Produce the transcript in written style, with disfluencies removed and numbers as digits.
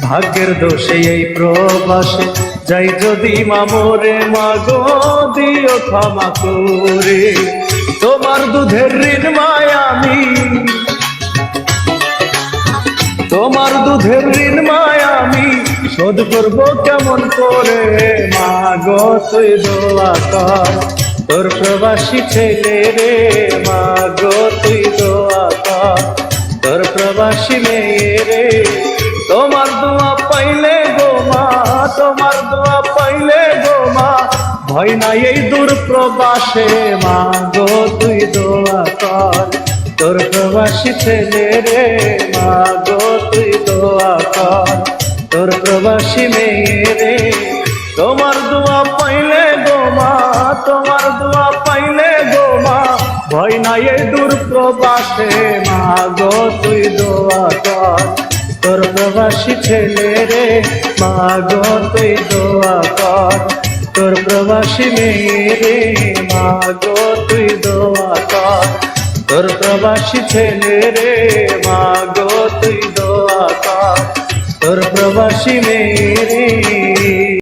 ভাগ্যের দোষে এই প্রবাসে যাই যদি মামরে মাগো দিও ক্ষমা করে। তোমার দুধের ঋণ মায়ামি, তোমার দুধের ঋণ মায়ামি শোধ করবো কেমন করে। মাগো তুই দোয়া কর তোর প্রবাসী ছেলে রে, মাগো তুই দোয়া কর তোর প্রবাসী মেয়ে রে। তোমার দোয়া পাইলে গো মা, তোমার দোয়া পাইলে গো মা ভয় নাই এই দূর প্রবাসে। মাগো তুই দোয়া কর তোর প্রবাসী ছেলে রে, মাগো তুই দোয়া কর তোর প্রবাসী মেয়ে রে। তোমার দোয়া পাইলে গো মা, তোমার দোয়া পাইলে গো মা ভয় নাই এই দূর প্রবাসে। মাগো তুই দোয়া কর তোর প্রবাসী ছেলে রে, মাগো তুই দোয়া কর তোর প্রবাসী মেয়ে রে। মাগো তুই দোয়া কর তোর প্রবাসী ছেলে রে, মাগো তুই দোয়া কর তোর প্রবাসী মেয়ে রে।